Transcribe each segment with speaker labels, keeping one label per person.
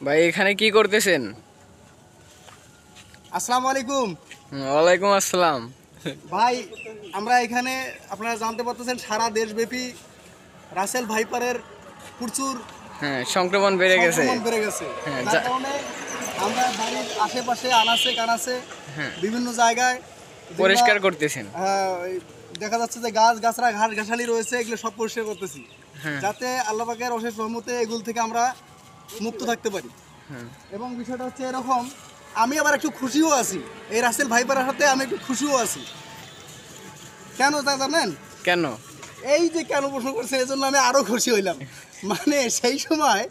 Speaker 1: ভাই এখানে কি করতেছেন?
Speaker 2: আসসালামু আলাইকুম।
Speaker 1: ওয়ালাইকুম আসসালাম।
Speaker 2: ভাই আমরা এখানে আপনারা জানতে পারতেছেন সারা দেশব্যাপী রাসেল ভাইপারের প্রচুর
Speaker 1: হ্যাঁ, সংক্রমণ বেড়ে গেছে।
Speaker 2: সংক্রমণ বেড়ে গেছে।
Speaker 1: হ্যাঁ,
Speaker 2: যার কারণে আমরা বাড়ির আশেপাশে আনাচে কানাচে
Speaker 1: হ্যাঁ,
Speaker 2: বিভিন্ন জায়গায়
Speaker 1: পরিষ্কার করতেছেন।
Speaker 2: দেখা যাচ্ছে যে গাছরা ঘাস ঘাসালি রয়েছে, এগুলো সব পরিষ্কার করতেছি
Speaker 1: হ্যাঁ,
Speaker 2: যাতে আল্লাহ পাকের অশেষ রহমতে এগুলো থেকে আমরা মুক্ত থাকতে পারি।
Speaker 1: হ্যাঁ।
Speaker 2: এবং বিষয়টা হচ্ছে এরকম, আমি আবার একটু খুশিও আছি, এই রাসেল ভাইপারের সাথে আমি একটু খুশিও আছি। কেন তা জানেন?
Speaker 1: কেন?
Speaker 2: এই যে কেন প্রশ্ন করছেন এর জন্য আমি আরো খুশি হইলাম। মানে সেই সময়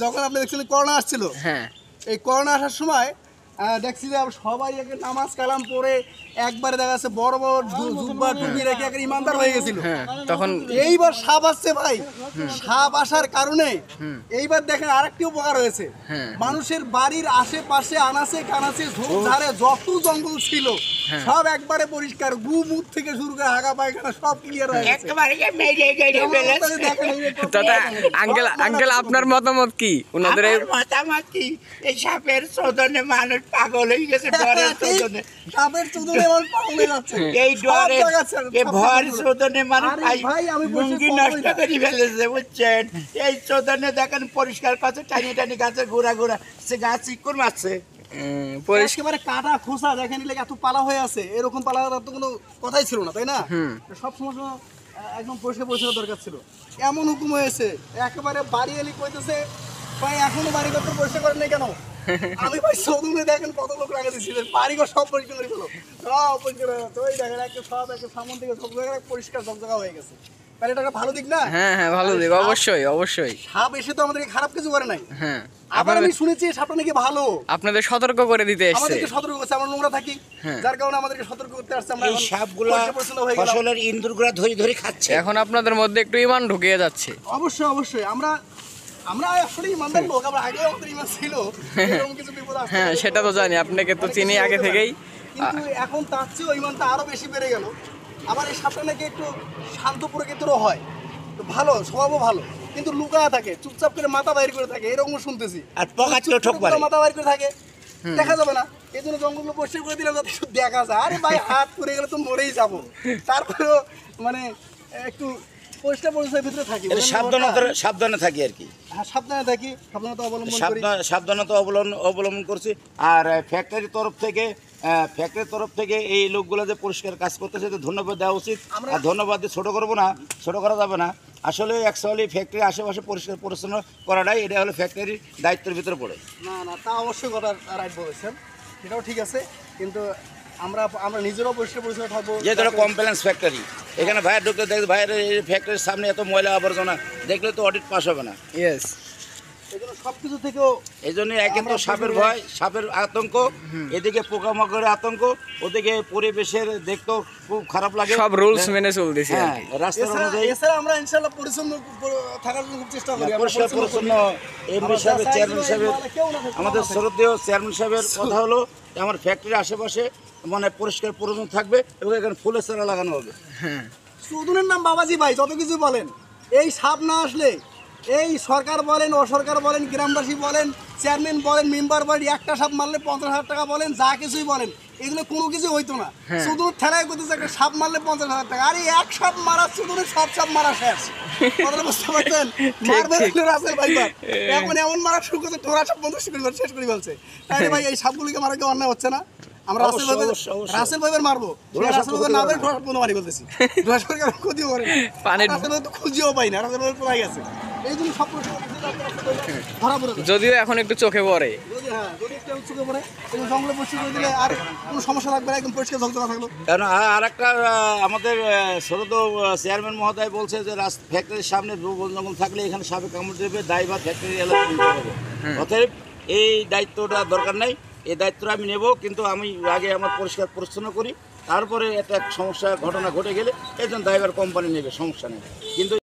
Speaker 2: যখন আপনি দেখছিলেন করোনা আসছিল,
Speaker 1: হ্যাঁ,
Speaker 2: এই করোনা আসার সময় দেখছি যে সবাই একে নামাজ কালাম পড়ে একবারে দেখা যাচ্ছে বড় বড় জুব্বা টুপি রেখে একে ইমানদার হয়ে গেছিল।
Speaker 1: হ্যাঁ, তখন
Speaker 2: এইবার সাপ আসছে ভাই, সাপ আসার কারণে এইবার দেখেন আরেকটি উপকার হয়েছে।
Speaker 1: হ্যাঁ।
Speaker 2: মানুষের বাড়ির আশেপাশে আনাচে কানাচে ঝোপঝাড়ে যত জঙ্গল ছিল
Speaker 1: হ্যাঁ।
Speaker 2: সব একবারে পরিষ্কার, গু মুখ থেকে শুরু করে হাগা পায়খানা সব ক্লিয়ার হয়ে গেছে।
Speaker 1: দাদা, আঙ্কেল আপনার মতামত কি? ওনাদের এই
Speaker 3: মতামত কি? এই সাপের চোদনে মানুষ পাগল হয়ে গেছে, ডরের চোদনে।
Speaker 2: সাপের চোদনে মানুষ পাগল হয়ে যাচ্ছে।
Speaker 3: এই ডরে
Speaker 2: সব জায়গায় সাপ
Speaker 3: এই ভয়ের চোদনে মানুষ
Speaker 2: আরে ভাই, আমি বলছি
Speaker 3: লুঙ্গি
Speaker 2: পাগল
Speaker 3: নষ্ট
Speaker 2: না।
Speaker 3: করে ফেলেছে, বুঝছেন? এই চোদনে দেখেন পরিষ্কার কাছে টানি টানি গাছে ঘোরা ঘোরা সে গাছ চিকুন মারছে।
Speaker 2: একেবারে কাটা খোসা দেখেন, এলাকা এত পালা হয়ে আছে, এরকম পালা হওয়ার তো কোনো কথাই ছিল না, তাই না? সব সময় একদম পরিষ্কার পরিচ্ছন্ন দরকার ছিল। এমন হুকুম হয়েছে একেবারে বাড়ি এলি কইতেছে ভাই এখনো বাড়ি ঘর পরিষ্কার করেন নাই কেন? আমি ভাই সদুনে দেখেন কত লোক লাগা দিয়েছিলেন, বাড়ি ঘর সব পরিষ্কার করে ফেলো, সব পরিষ্কার হয়ে গেছে। ওই দেখেন সব সামন থেকে সব জায়গায় পরিষ্কার ঝকঝকা হয়ে গেছে। তাহলে এটা একটা ভালো দিক না?
Speaker 1: হ্যাঁ, হ্যাঁ, ভালো দিক, অবশ্যই অবশ্যই।
Speaker 2: সাপ এসে তো আমাদেরকে খারাপ কিছু করে নাই।
Speaker 1: হ্যাঁ,
Speaker 2: আবার আমি শুনেছি সাপটা নাকি ভালো,
Speaker 1: আপনাদের সতর্ক করে দিতে এসেছে।
Speaker 2: আমাদেরকে সতর্ক করছে, আমরা নোংরা থাকি,
Speaker 1: হ্যাঁ।
Speaker 2: যার কারণে আমাদেরকে সতর্ক করতে আসছে। আমরা
Speaker 3: এই
Speaker 2: এখন
Speaker 3: সাপগুলা
Speaker 2: পরিষ্কার পরিচ্ছন্ন হয়ে গেলাম।
Speaker 3: ফসলের ইন্দুরগুলা ধরে ধরে খাচ্ছে।
Speaker 1: এখন আপনাদের মধ্যে একটু ইমান ঢুকিয়ে যাচ্ছে।
Speaker 2: অবশ্যই অবশ্যই আমরা আসলে ইমানদার লোক, আমরা আগে আমাদের ইমান ছিল, এরকম কিছু বিপদ আসছে।
Speaker 1: হ্যাঁ, সেটা তো জানি, আপনাকে তো চিনি আগে থেকেই।
Speaker 2: কিন্তু এখন তার চেয়েও ইমানটা আরো বেশি বেড়ে গেল। আবার এই সাপটা নাকি একটু শান্ত প্রকৃতিরও হয়, তো ভালো, স্বভাবও ভালো, কিন্তু লুকায়া থাকে, চুপচাপ করে মাথা বাইর করে থাকে, এরকম শুনতেছি।
Speaker 3: আর পকাচ্ছিল ঠোক মারে।
Speaker 2: মাথা বাইর করে থাকে, দেখা যাবে না, এই জন্য জঙ্গলগুলো পরিষ্কার করে দিলাম যাতে একটু দেখা যায়। আরে ভাই হাত করে গেলে তো মরেই যাবো, তারপরেও মানে একটু পরিষ্কার পরিচ্ছন্নের ভিতরে থাকি,
Speaker 3: সাবধানে থাকি আর কি।
Speaker 2: হ্যাঁ, সাবধানে থাকি, সাবধানতা অবলম্বন করি।
Speaker 3: সাবধানতা অবলম্বন করছি। আর ফ্যাক্টরির তরফ থেকে এই লোকগুলো যে পরিষ্কার কাজ করতেছে তো ধন্যবাদ দেওয়া উচিত। আর ধন্যবাদ দিয়ে ছোটো করবো না, ছোটো করা যাবে না। আসলে অ্যাকচুয়ালি ফ্যাক্টরির আশেপাশে পরিষ্কার পরিচ্ছন্ন করাটাই এটা হলো ফ্যাক্টরির দায়িত্বের ভিতরে পড়ে।
Speaker 2: না তা অবশ্যই কথা রাইট বলেছেন, সেটাও ঠিক আছে, কিন্তু আমরা নিজেরাও পরিষ্কার পরিচ্ছন্ন থাকবো।
Speaker 3: যে ধরো কমপ্লেন্স ফ্যাক্টরি, এখানে ভাইয়ের ঢুকতে দেখবে ভাইয়ের এই ফ্যাক্টরির সামনে এত ময়লা আবর্জনা দেখলে তো অডিট পাস হবে না।
Speaker 1: ইয়েস,
Speaker 2: এই জন্য সব কিছু থেকেও
Speaker 3: এই জন্য একে তো সাপের ভয়, সাপের আতঙ্ক, এদিকে পোকামাকড়ের আতঙ্ক, ওদিকে পরিবেশের দেখতেও খুব খারাপ লাগে।
Speaker 1: সব রুলস মেনে চলতেছি আর
Speaker 3: হ্যাঁ,
Speaker 1: কি।
Speaker 3: রাস্তার অনুযায়ী
Speaker 2: এছাড়া আমরা ইনশাআল্লাহ পরিচ্ছন্ন থাকার জন্য খুব চেষ্টা করি।
Speaker 3: পরিষ্কার পরিচ্ছন্ন এমডি সাহেবের, চেয়ারম্যান সাহেবের, আমাদের শ্রদ্ধেয় চেয়ারম্যান সাহেবের কথা হলো আমার ফ্যাক্টরির আশেপাশে মানে পরিষ্কার পরিচ্ছন্ন থাকবে এবং এখানে ফুলের চারা লাগানো হবে।
Speaker 1: হ্যাঁ,
Speaker 2: সুদুনের নাম বাবাজি ভাই, যত কিছু বলেন, এই সাপ না আসলে এই সরকার বলেন, অসরকার বলেন, গ্রামবাসী বলেন, চেয়ারম্যান বলেন, মেম্বার বলেন, একটা সাপ মারলে 50,000 টাকা বলেন, যা কিছুই বলেন, এগুলো কোনো কিছু হইতো না। সুদুর ঠেলায় করতেছে একটা সাপ মারলে 50,000 টাকা। আরে এক সাপ মারা সুদুরের সব সাপ মারা শেষ। কথাটা বুঝতে পারছেন? মারবে রাসেল ভাইপার এখন এমন মারা শুরু করছে, টোরা সব বন্ধ শেষ করে ফেলছে। তাই ভাই এই সাপগুলিকে মারা কি অন্যায় হচ্ছে না? আমরা রাসেল ভাইপার মারবো, রাসেল ভাইপার না বের ঠোরা বন্ধ মারি বলতেছি, ঠোরা সরকার ক্ষতিও করে না, রাসেল ভাই তো খুঁজিও পাই না, রাসেল ভাই কোথায় গেছে? এই জন্য সব ধরা পড়ে যায়।
Speaker 1: যদিও এখন একটু চোখে পড়ে।
Speaker 2: যদি একটু চোখে পড়ে জঙ্গলে পরিষ্কার করে দিলে আর কোনো সমস্যা লাগবে না, একদম পরিষ্কার ঝকঝকা থাকলো।
Speaker 3: কারণ আর একটা আমাদের শ্রদ্ধ চেয়ারম্যান মহোদয় বলছে যে ফ্যাক্টরির সামনে বন জঙ্গল থাকলে এখানে সাপে কামড় দেবে, দায় বা ফ্যাক্টরি এলাকা নিতে হবে। অতএব এই দায়িত্বটা দরকার নাই, এই দায়িত্বটা আমি নেব, কিন্তু আমি আগে আমার পরিষ্কার পরিচ্ছন্ন করি, তারপরে একটা সমস্যা ঘটনা ঘটে গেলে এই জন্য দায়ভার কোম্পানি নেবে, সমস্যা নেই। কিন্তু